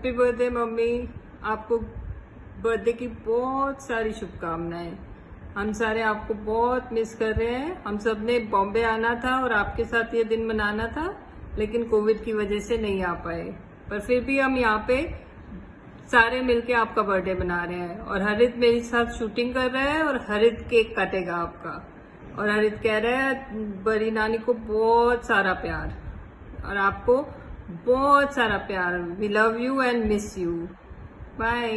Happy birthday mummy. आपको birthday की बहुत सारी शुभकामनाएं। हम सारे आपको बहुत मिस कर रहे हैं। हम सब ने बॉम्बे आना था और आपके साथ ये दिन मनाना था, लेकिन कोविड की वजह से नहीं आ पाए। पर फिर भी हम यहाँ पे सारे मिलके आपका बर्थडे मना रहे हैं। और हरित मेरे साथ शूटिंग कर रहा है और हरित केक काटेगा आपका। और हरित कह रहा है बड़ी नानी को बहुत सारा प्यार और आपको बहुत सारा प्यार। We love you and miss you. Bye.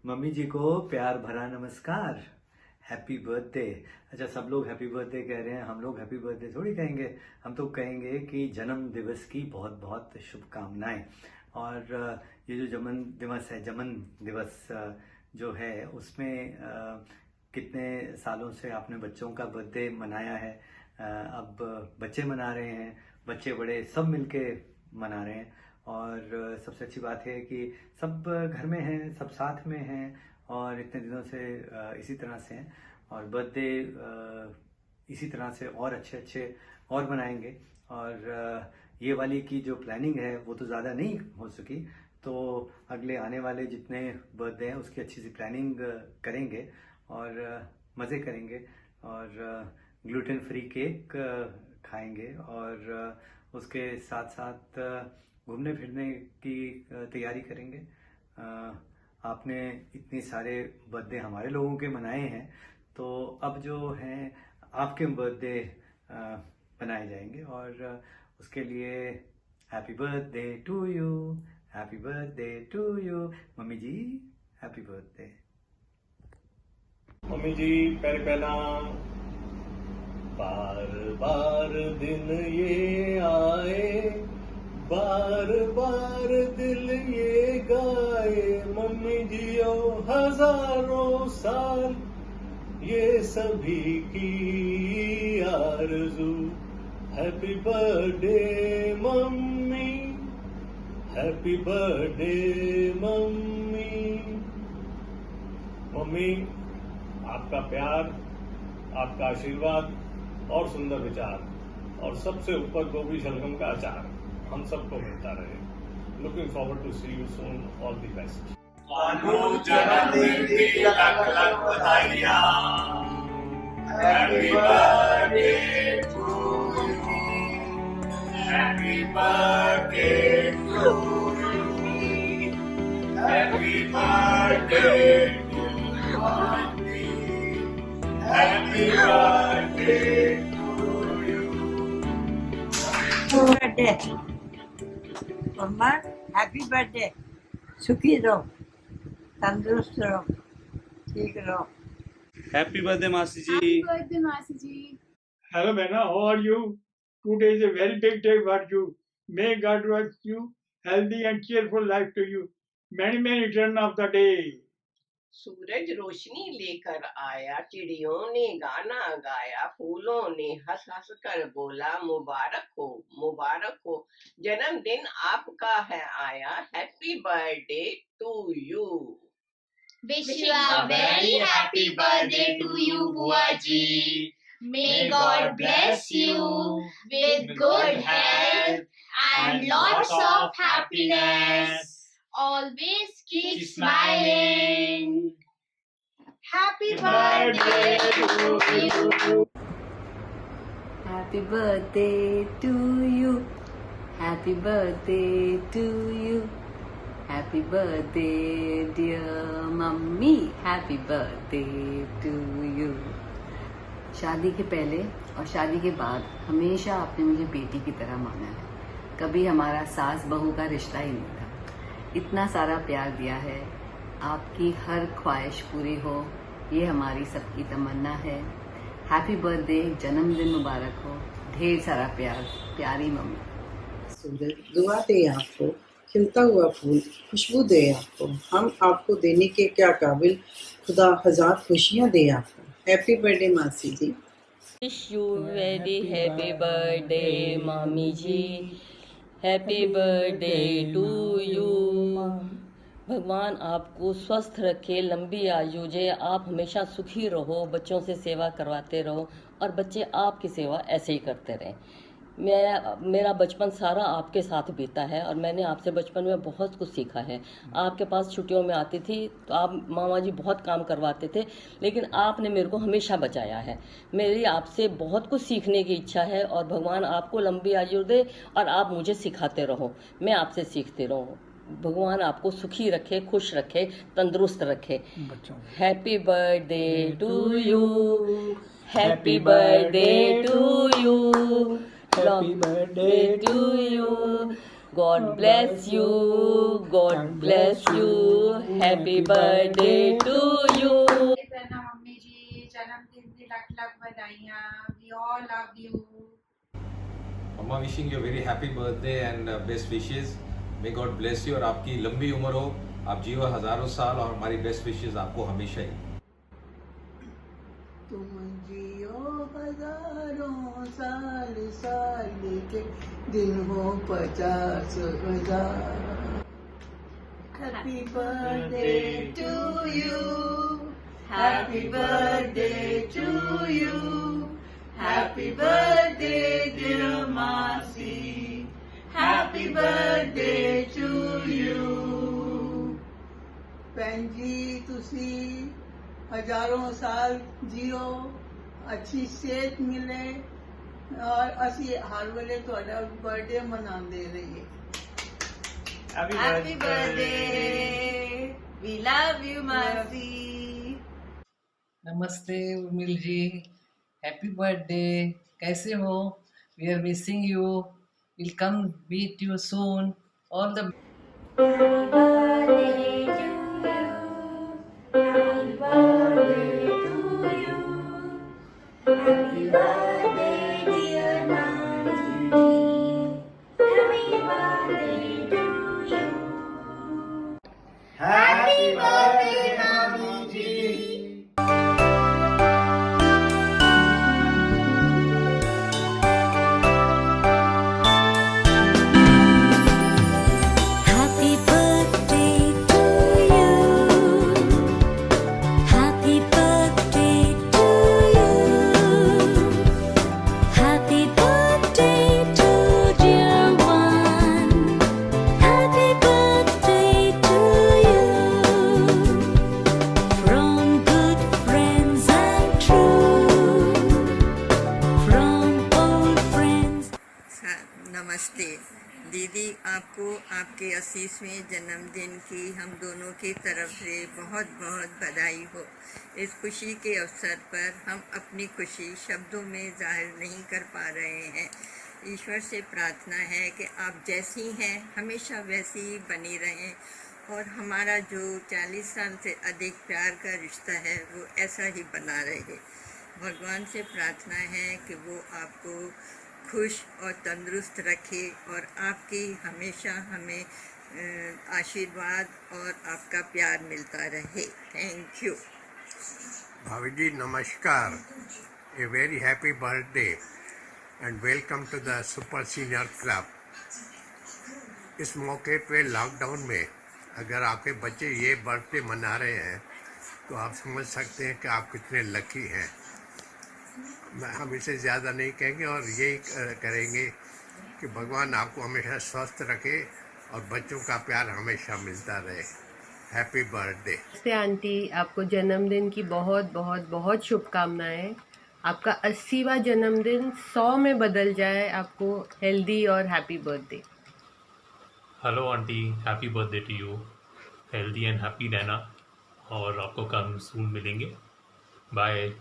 Mummy ji को प्यार भरा नमस्कार। Happy birthday. अच्छा, सब लोग हैप्पी बर्थडे कह रहे हैं, हम लोग हैप्पी बर्थडे थोड़ी कहेंगे। हम तो कहेंगे कि जन्म दिवस की बहुत बहुत शुभकामनाएं। और ये जो जन्म दिवस जो है उसमें कितने सालों से आपने बच्चों का बर्थडे मनाया है। अब बच्चे मना रहे हैं, बच्चे बड़े सब मिलके मना रहे हैं। और सबसे अच्छी बात है कि सब घर में हैं, सब साथ में हैं और इतने दिनों से इसी तरह से हैं। और बर्थडे इसी तरह से और अच्छे अच्छे और बनाएंगे। और ये वाली की जो प्लानिंग है वो तो ज़्यादा नहीं हो सकी, तो अगले आने वाले जितने बर्थडे हैं उसकी अच्छी सी प्लानिंग करेंगे और मज़े करेंगे। और ग्लूटेन फ्री केक खाएंगे और उसके साथ साथ घूमने फिरने की तैयारी करेंगे। आपने इतने सारे बर्थडे हमारे लोगों के मनाए हैं, तो अब जो हैं आपके बर्थडे बनाए जाएंगे। और उसके लिए happy birthday to you, happy birthday to you. Mummy ji happy birthday. Mummy ji पहले पहला बार बार दिन ये आए, बार बार दिल ये गाए, मम्मी जी ओ हजारों साल ये सभी की आरज़ू। Happy birthday mummy, happy birthday mummy. Mummy, आपका प्यार, आपका आशीर्वाद और सुंदर विचार और सबसे ऊपर गोभी शलगम का अचार हम सबको मिलता रहे। Looking forward to see you soon. All the best. जन्मदिन की लख लख बधाइयां। Happy birthday to you, happy birthday to you, happy birthday to mummy, happy birthday to you. Birthday mama, happy birthday. सुखी रहो, तंदुरुस्त रहो, ठीक रहो। हैप्पी बर्थडे मासी जी। Happy birthday, Masi ji. Hello, Mena. How are you? Today is a very big day for you. May God bless you, healthy and cheerful life to you. Many, many return of the day. सूरज रोशनी लेकर आया, चिड़ियों ने गाना गाया, फूलों ने हंस हंस कर बोला मुबारक हो, मुबारक हो। जन्मदिन आपका है आया, happy birthday to you. Wish you a very happy birthday to you, Buaji. May God bless you with good health and lots of happiness. Always keep smiling. Happy birthday to you. Happy birthday to you. Happy birthday to you. Happy birthday dear mummy. Happy birthday to you. शादी के पहले और शादी के बाद हमेशा आपने मुझे बेटी की तरह माना है। कभी हमारा सास बहू का रिश्ता ही नहीं था। इतना सारा प्यार दिया है। आपकी हर ख्वाहिश पूरी हो, ये हमारी सबकी तमन्ना है। हैप्पी बर्थडे, जन्मदिन मुबारक हो। ढेर सारा प्यार, प्यारी मम्मी। सूरज दुआ दे आपको, खिलता हुआ फूल खुशबू दे आपको, हम आपको देने के क्या काबिल, खुदा हजार खुशियाँ दे आपको। हैप्पी बर्थडे मासी जी। Wish you very happy birthday मामी जी। Happy birthday to you. भगवान आपको स्वस्थ रखे, लंबी आयु दे, आप हमेशा सुखी रहो, बच्चों से सेवा करवाते रहो और बच्चे आपकी सेवा ऐसे ही करते रहें। मेरा बचपन सारा आपके साथ बीता है और मैंने आपसे बचपन में बहुत कुछ सीखा है। आपके पास छुट्टियों में आती थी तो आप मामा जी बहुत काम करवाते थे, लेकिन आपने मेरे को हमेशा बचाया है। मेरी आपसे बहुत कुछ सीखने की इच्छा है और भगवान आपको लंबी आयु दे और आप मुझे सिखाते रहो, मैं आपसे सीखती रहूँ। भगवान आपको सुखी रखे, खुश रखे, तंदुरुस्त रखे। Happy birthday to you, happy birthday to you, happy birthday to you, God bless you, God bless you, happy birthday to you. प्रणाम मम्मी जी, जन्मदिन की लख लख बधाइयाँ। We all love you. Mama wishing you very happy birthday and best wishes. May God bless you और आपकी लंबी उम्र हो, आप जियो हजारों साल और हमारी बेस्ट विशेस आपको हमेशा ही। तुम जियो हजारों साल, साल के दिन हो 50,000। Happy birthday to you, happy birthday to you, happy birthday dear masi, happy birthday to you. भैन जी तुसी हजारों साल जियो, अच्छी सेहत मिले और असी हर वेले तुहाडा बर्थडे मनाते रहिए। Happy birthday, we love you masi. नमस्ते उर्मिल जी, हैप्पी बर्थडे, कैसे हो? We are missing you, will come meet you soon, all the happy birthday मामी ji. Happy birthday to you. Happy birthday to you. Happy birthday to dear one. Happy birthday to you. From good friends and true. From old friends. नमस्ते दीदी, आपको आपके 80वें जन्मदिन की हम दोनों की तरफ से बहुत बहुत बधाई हो। इस खुशी के अवसर पर हम अपनी खुशी शब्दों में जाहिर नहीं कर पा रहे हैं। ईश्वर से प्रार्थना है कि आप जैसी हैं हमेशा वैसी ही बनी रहें और हमारा जो 40 साल से अधिक प्यार का रिश्ता है वो ऐसा ही बना रहे। भगवान से प्रार्थना है कि वो आपको खुश और तंदुरुस्त रखे और आपकी हमेशा हमें आशीर्वाद और आपका प्यार मिलता रहे। Thank you. भाभी जी नमस्कार, a very happy birthday and welcome to the super senior club. इस मौके पे लॉकडाउन में अगर आपके बच्चे ये बर्थडे मना रहे हैं तो आप समझ सकते हैं कि आप कितने लकी हैं। हम इसे ज़्यादा नहीं कहेंगे और यही करेंगे कि भगवान आपको हमेशा स्वस्थ रखे और बच्चों का प्यार हमेशा मिलता रहे। Happy birthday. नमस्ते आंटी, आपको जन्मदिन की बहुत बहुत बहुत शुभकामनाएं। आपका 80वां जन्मदिन 100 में बदल जाए। आपको हेल्दी और happy birthday. Hello aunty, happy birthday to you. Healthy and happy रहना और आपको कल सून मिलेंगे। बाय।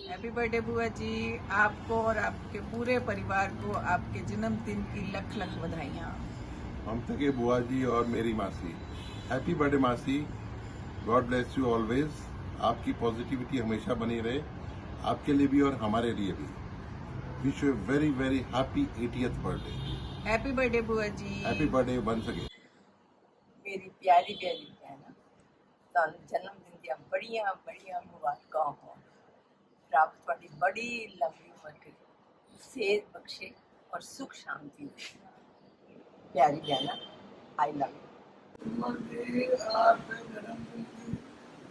हैप्पी बर्थडे बुआ जी, आपको और आपके पूरे परिवार को आपके जन्मदिन की लख लख बधाइयाँ। हम सके बुआ जी और मेरी मासी, हैप्पी बर्थडे मासी, गॉड ब्लेस यू ऑलवेज। आपकी पॉजिटिविटी हमेशा बनी रहे, आपके लिए भी और हमारे लिए भी। Wish you very very happy 80th birthday. Happy birthday बुआ जी। Happy birthday once again. मेरी प्यारी प्यारी बहन, ਤੁਹਾਨੂੰ जन्मदिन ਦੀਆਂ बड़िया बड़िया मुबारਕਾਂ हो। रब थोड़ी बड़ी लंबी उम्र करे, सेहत बख्शे और सुख शांति दे। प्यारी बहना, आई लव यू।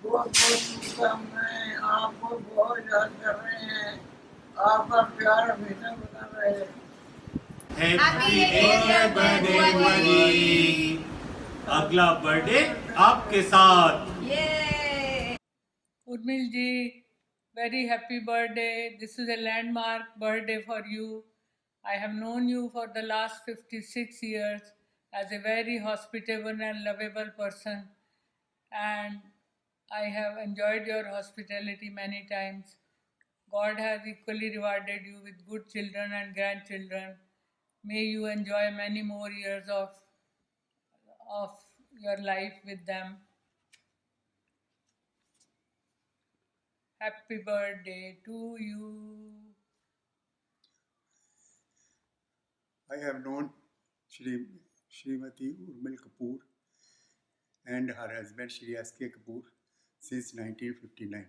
बहुत बहुत शुभकामनाएं। आपको बहुत याद कर रहे हैं। आपका प्यार हमेशा बना रहे। अगला बर्थडे आपके साथ। Urmil ji, very happy birthday. This is a landmark birthday for you. I have known you for the last 56 years as a very hospitable and lovable person, and I have enjoyed your hospitality many times. God has equally rewarded you with good children and grandchildren. May you enjoy many more years of your life with them. Happy birthday to you. I have known Srimati Urmil Kapoor and her husband Shri S.K. Kapoor since 1959,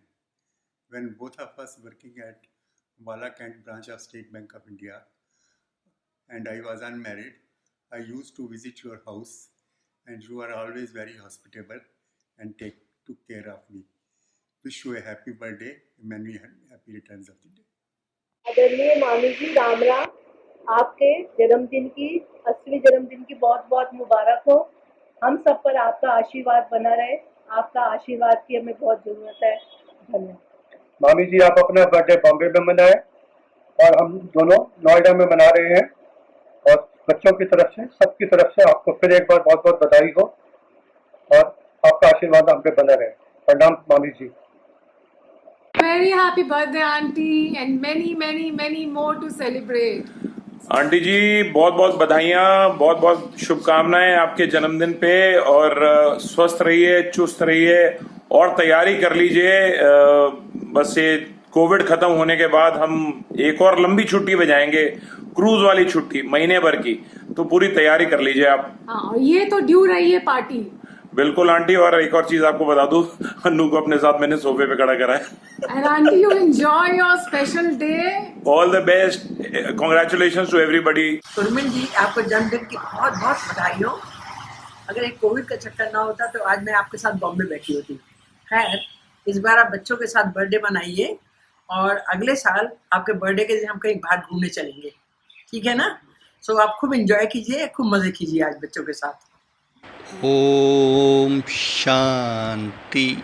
when both of us working at Wala Kent branch of State Bank of India, and I was unmarried. I used to visit your house, and you are always very hospitable and took care of me. Wish you a happy birthday and many happy returns of the day. आदरणीय मामी जी राम राम। आपके जन्मदिन की 80वें जन्मदिन की बहुत बहुत मुबारक हो। हम सब पर आपका आशीर्वाद बना रहे। आपका आशीर्वाद की हमें बहुत जरूरत है। धन्यवाद। मामी जी आप अपना बर्थडे बॉम्बे में मनाएं और हम दोनों नोएडा में मना रहे हैं, और बच्चों की तरफ से सबकी तरफ से आपको फिर एक बार बहुत बहुत बधाई हो और आपका आशीर्वाद हम पे बना रहे। प्रणाम मामी जी। Very happy birthday, auntie, and many more to celebrate. Auntie जी बहुत बहुत बधाइयाँ, बहुत बहुत शुभकामनाएं आपके जन्मदिन पे, और स्वस्थ रहिए, चुस्त रहिए और तैयारी कर लीजिए। बस ये कोविड खत्म होने के बाद हम एक और लंबी छुट्टी पे जाएंगे, क्रूज वाली छुट्टी महीने भर की, तो पूरी तैयारी कर लीजिए आप। हाँ, ये तो ड्यू रही है पार्टी। बिल्कुल आंटी, और एक और चीज आपको बता दूं, अन्नू को अपने साथ मैंने सोफे पे खड़ा करा है। And auntie, you enjoy your special day. All the best, congratulations to everybody. Urmil जी आपको जन्मदिन की बहुत बहुत बधाई हो। अगर एक कोविड का चक्कर ना होता तो आज मैं आपके साथ बॉम्बे बैठी होती। खैर, इस बार आप बच्चों के साथ बर्थडे मनाइए, और अगले साल आपके बर्थडे के दिन हम कहीं बाहर घूमने चलेंगे, ठीक है ना? सो आप खूब एंजॉय कीजिए, खूब मजे कीजिए आज बच्चों के साथ। ओम शांति।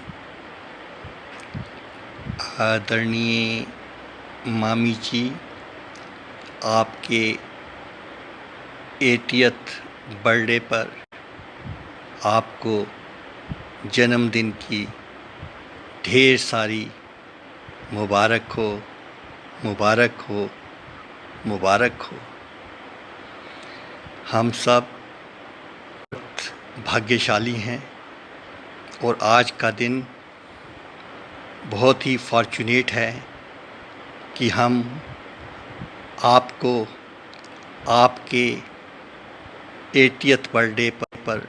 आदरणीय मामी जी, आपके 80th बर्थडे पर आपको जन्मदिन की ढेर सारी मुबारक हो, मुबारक हो, मुबारक हो। हम सब भाग्यशाली हैं, और आज का दिन बहुत ही फॉर्चुनेट है कि हम आपको आपके 80th बर्थडे पर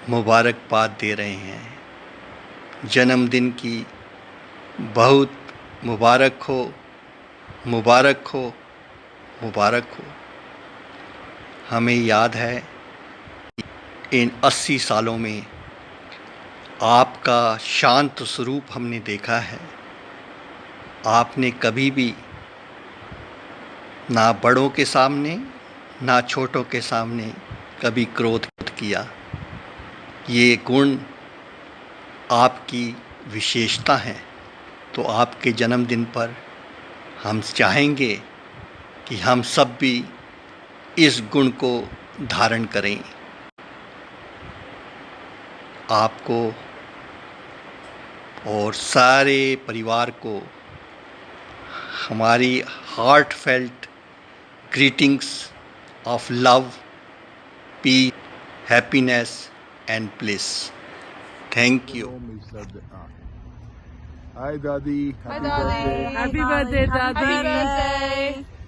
मुबारकबाद दे रहे हैं। जन्मदिन की बहुत मुबारक हो, मुबारक हो, मुबारक हो। हमें याद है इन 80 सालों में आपका शांत स्वरूप हमने देखा है। आपने कभी भी ना बड़ों के सामने ना छोटों के सामने कभी क्रोध किया। ये गुण आपकी विशेषता है। तो आपके जन्मदिन पर हम चाहेंगे कि हम सब भी इस गुण को धारण करें। आपको और सारे परिवार को हमारी heartfelt greetings of love, peace, happiness and bliss. Thank you. Hi Dadi. Hi Dadi. Happy birthday, Dadi.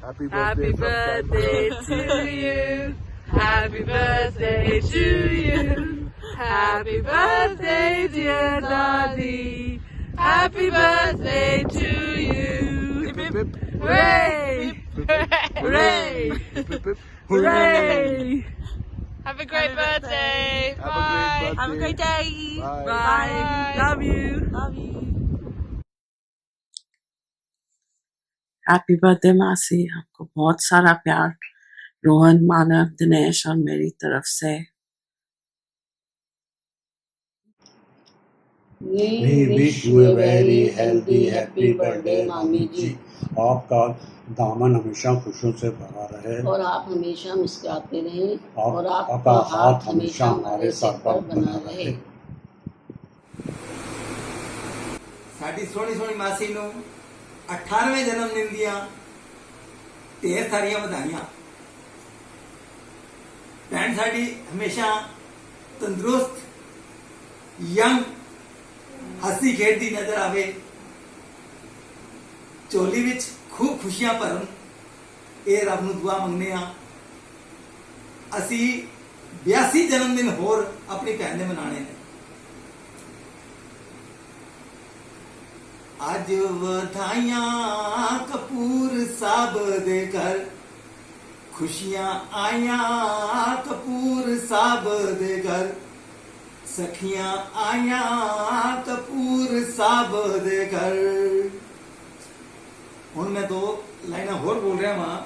Happy Happy birthday to you. Happy birthday to you. Happy birthday, dear Dadi. Happy birthday to you. Hooray! Hooray! Hooray! Have a great birthday. Have a great Bye. Have a great day. Bye. Bye. Love you. Love you. Happy birthday मासी, आपको बहुत सारा प्यार रोहन, मानव, दिनेश और मेरी तरफ से। We wish you a very healthy, happy birthday, मामी जी। आपका दामन हमेशा खुशियों से भरा रहे और आप हमेशा मुस्कुराते रहें और आपका आपका हाथ हमेशा हमारे सर पर बना रहे। ਸਾਡੀ ਸੋਹਣੀ ਸੋਹਣੀ ਮਾਸੀ ਨੂੰ 18ਵੇਂ ਜਨਮ ਦਿਨ ਦੀਆਂ ਢੇਰ ਸਾਰੀਆਂ ਵਧਾਈਆਂ। ਭੈਣ ਸਾਡੀ ਹਮੇਸ਼ਾ ਤੰਦਰੁਸਤ, ਯੰਗ, ਹੱਸੀ ਖੇਡਦੀ ਨਜ਼ਰ ਆਵੇ, ਝੋਲੀ ਵਿੱਚ ਖੂਬ ਖੁਸ਼ੀਆਂ ਭਰਨ, ਇਹ ਰੱਬ ਨੂੰ ਦੁਆ ਮੰਗਦੇ ਆ। ਅਸੀਂ 82 ਜਨਮ ਦਿਨ ਹੋਰ ਆਪਣੀ ਭੈਣ ਦੇ ਮਨਾਣੇ ਨੇ। ਅੱਜ ਵਧਾਈਆਂ ਕਪੂਰ ਸਾਹਿਬ ਦੇ ਘਰ, ਖੁਸ਼ੀਆਂ ਆਈਆਂ ਕਪੂਰ ਸਾਹਿਬ ਦੇ ਘਰ, ਸਖੀਆਂ ਆਈਆਂ ਕਪੂਰ ਸਾਹਿਬ ਦੇ ਘਰ। ਹੁਣ ਮੈਂ 2 ਲਾਈਨਾਂ ਹੋਰ ਬੋਲ ਰਿਹਾ ਵਾਂ।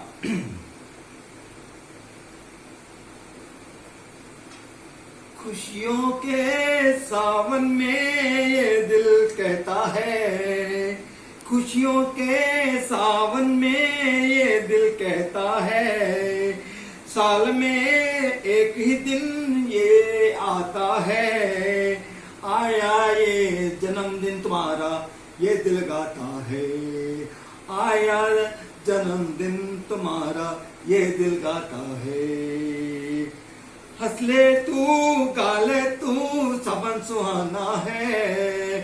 खुशियों के सावन में ये दिल कहता है, खुशियों के सावन में ये दिल कहता है, साल में एक ही दिन ये आता है, आया ये जन्मदिन तुम्हारा ये दिल गाता है, आया जन्मदिन तुम्हारा ये दिल गाता है। हंसले तू गाले तू सबन सुहाना है,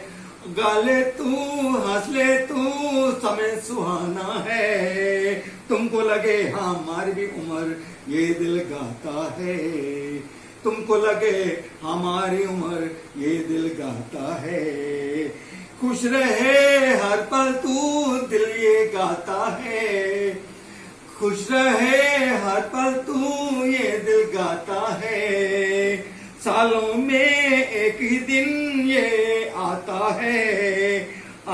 गाले तू हंसले तू समय सुहाना है, तुमको लगे हमारी भी उम्र ये दिल गाता है, तुमको लगे हमारी उम्र ये दिल गाता है। खुश रहे हर पल तू दिल ये गाता है, खुश रहे हर पल तू ये दिल गाता है, सालों में एक ही दिन ये आता है,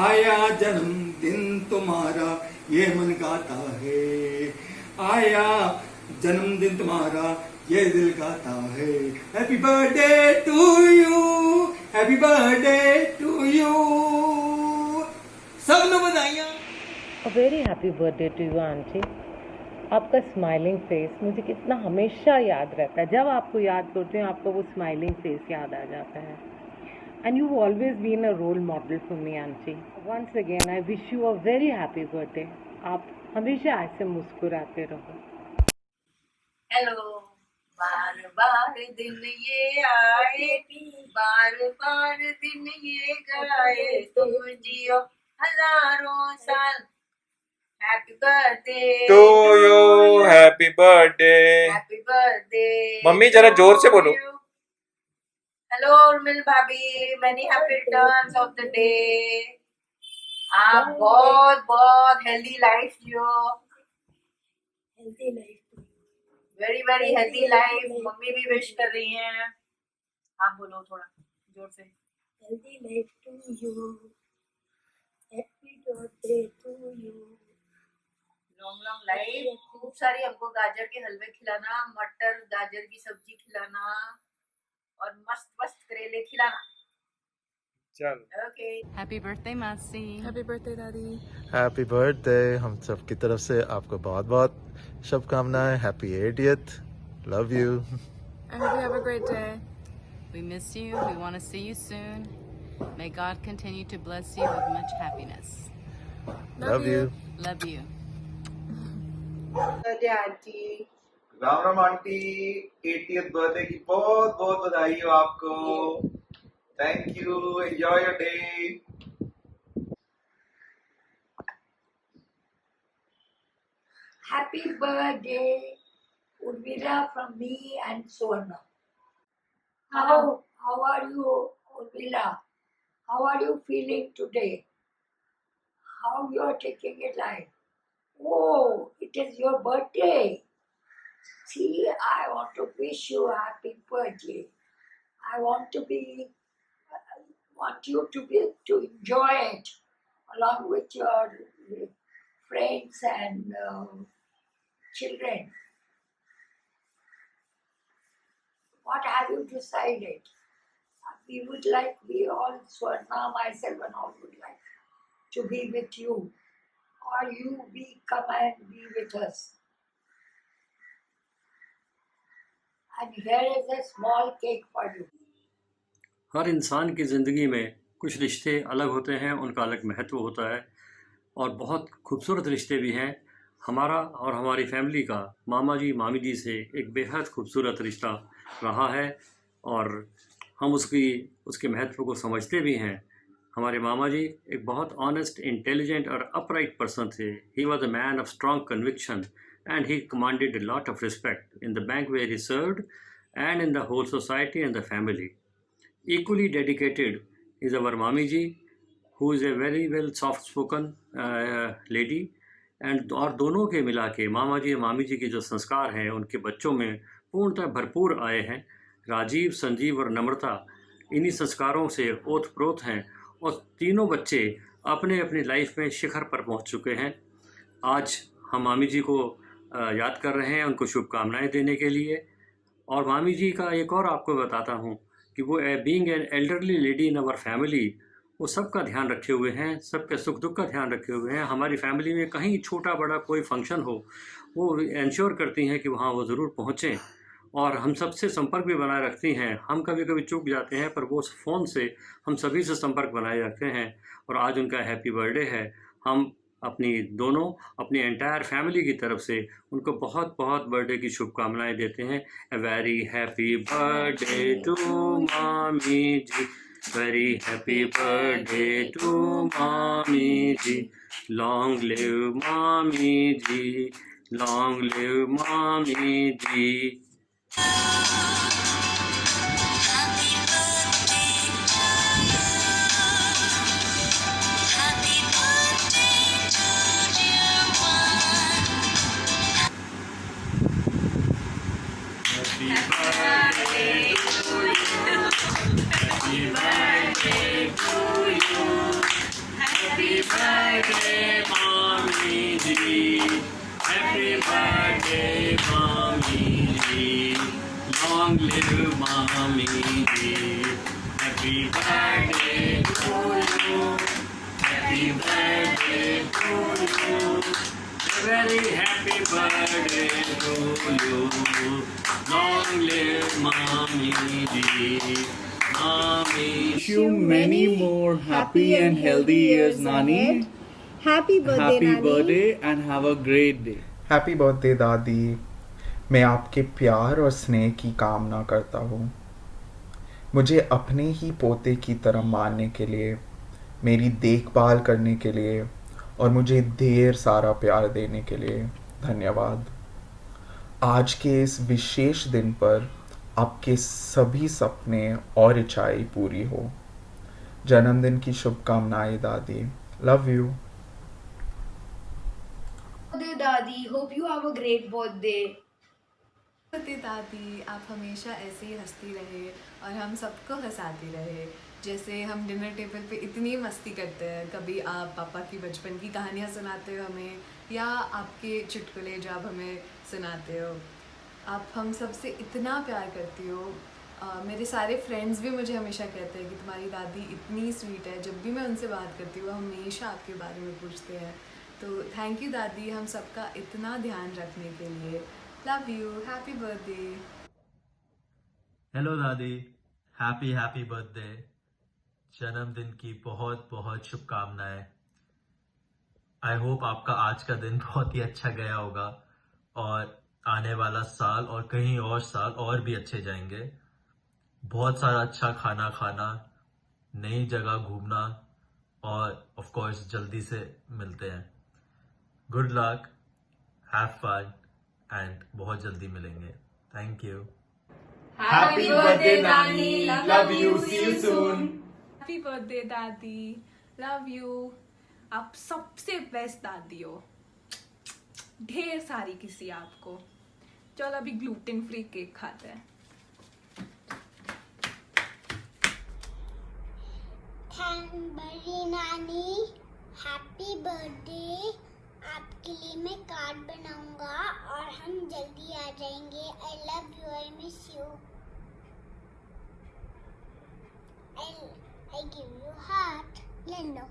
आया जन्मदिन तुम्हारा ये मन गाता है, आया जन्मदिन तुम्हारा ये दिल गाता है। Happy birthday to you, happy birthday to you. सब लोग बधाइयाँ। A very happy birthday to you, aunty. आपका स्माइलिंग फेस मुझे कितना हमेशा याद रहता है। जब आपको याद करती हूँ आपको वो स्माइलिंग फेस याद आ जाता है। And you always been a role model for me, aunty. Once again I wish you a very happy birthday. आप हमेशा ऐसे मुस्कुराते रहो। हेलो। बार बार दिन ये आए, बार बार दिन ये गए, तुम जियो हजारों साल। Happy birthday to you, happy birthday. Happy birthday. Mummy जरा जोर से बोलो। हेलो उर्मिल भाभी, many happy returns of the day. आप बहुत बहुत हेल्दी लाइफ जियो, healthy life, very very healthy life. Mummy भी विश कर रही हैं। आप बोलो थोड़ा जोर से। Healthy life to you, happy birthday to you, long long life. खूब सारी हमको गाजर के हलवे खिलाना, मटर गाजर की सब्जी खिलाना और मस्त मस्त करेले खिलाना। चल ओके। हैप्पी बर्थडे मासी। Happy birthday, Daddy. Happy birthday. हम सब की तरफ से आपको बहुत बहुत शुभकामनाएं। Happy 80th। Love you. I hope you have a great day. We miss you. We want to see you soon. May God continue to bless you with much happiness. Love you. Love you. Birthday aunty. Ram Ram aunty, 80th birthday की बहुत बहुत बधाई हो आपको। Thank you, enjoy your day. Happy birthday, Urmila, from me and Swarna. How are you, Urmila? How are you feeling today? How you are taking it life? Oh, it is your birthday. See, I want to wish you a happy birthday. I want you to enjoy it along with your friends and children. What have you decided? We all, Swarna, myself and all would like to be with you. Or you come and be with us. And here is a small cake for you. हर इंसान की ज़िंदगी में कुछ रिश्ते अलग होते हैं, उनका अलग महत्व होता है और बहुत खूबसूरत रिश्ते भी हैं। हमारा और हमारी फैमिली का मामा जी मामी जी से एक बेहद खूबसूरत रिश्ता रहा है और हम उसके महत्व को समझते भी हैं। हमारे मामा जी एक बहुत ऑनेस्ट, इंटेलिजेंट और अपराइट पर्सन थे। He was a man of strong conviction and he commanded a lot of respect in the bank where he served and in the whole society and the family. Equally dedicated is our Mami ji, who is a very well soft-spoken lady. And और दोनों के मिला के मामा जी और मामी जी के जो संस्कार हैं उनके बच्चों में पूर्णतः भरपूर आए हैं। राजीव, संजीव और नम्रता इन्हीं संस्कारों से ओत-प्रोत हैं और तीनों बच्चे अपने अपनी लाइफ में शिखर पर पहुंच चुके हैं। आज हम मामी जी को याद कर रहे हैं, उनको शुभकामनाएं देने के लिए। और मामी जी का एक और आपको बताता हूँ कि वो being an elderly lady in our family, वो सबका ध्यान रखे हुए हैं, सबके सुख दुख का ध्यान रखे हुए हैं। हमारी फैमिली में कहीं छोटा बड़ा कोई फंक्शन हो, वो इंश्योर करती हैं कि वहाँ वो ज़रूर पहुँचें और हम सबसे संपर्क भी बनाए रखती हैं। हम कभी कभी चूक जाते हैं पर वो फ़ोन से हम सभी से संपर्क बनाए रखते हैं। और आज उनका हैप्पी बर्थडे है। हम अपनी एंटायर फैमिली की तरफ से उनको बहुत बहुत बर्थडे की शुभकामनाएं देते हैं। A very happy birthday to mami ji, very happy birthday to mami ji, long live mami ji, long live mami ji. Long live Mommy ji, happy birthday to you, happy birthday to you, very happy birthday to you, long live Mommy ji, Mommy. Wish you many more happy and healthy years, Nani. Happy birthday, Happy Nani. birthday and have a great day. Happy birthday दादी। मैं आपके प्यार और स्नेह की कामना करता हूँ। मुझे अपने ही पोते की तरह मानने के लिए, मेरी देखभाल करने के लिए और मुझे ढेर सारा प्यार देने के लिए धन्यवाद। आज के इस विशेष दिन पर आपके सभी सपने और इच्छाएं पूरी हो। जन्मदिन की शुभकामनाएं दादी। Love you. Birthday, Daddy. Hope you have a great birthday. Birthday दादी, आप हमेशा ऐसे ही हंसती रहे और हम सबको हंसाती रहे। जैसे हम डिनर टेबल पे इतनी मस्ती करते हैं, कभी आप पापा की बचपन की कहानियाँ सुनाते हो हमें, या आपके चुटकुले जो आप हमें सुनाते हो। आप हम सबसे इतना प्यार करती हो। मेरे सारे फ्रेंड्स भी मुझे हमेशा कहते हैं कि तुम्हारी दादी इतनी स्वीट है। जब भी मैं उनसे बात करती हूँ वो हमेशा आपके बारे में पूछते हैं। तो थैंक यू दादी, हम सबका इतना ध्यान रखने के लिए। Love you, happy birthday. Hello दादी, हैप्पी बर्थडे। जन्मदिन की बहुत बहुत शुभकामनाएं। आई होप आपका आज का दिन बहुत ही अच्छा गया होगा और आने वाला साल और कहीं और साल और भी अच्छे जाएंगे। बहुत सारा अच्छा खाना खाना, नई जगह घूमना और ऑफ कोर्स जल्दी से मिलते हैं। Good luck, have fun and बहुत जल्दी मिलेंगे। Thank you. Happy birthday, Nani. Love you. See you soon. Happy birthday dadi, love you. आप सबसे बेस्ट दादी हो। ढेर सारी किसी आपको। चलो अभी ग्लूटेन फ्री केक खाते हैं। बड़ी नानी हैप्पी बर्थडे। आपके लिए मैं कार्ड बनाऊंगा और हम जल्दी आ जाएंगे। I love you, I miss you. I give you heart. ले लो।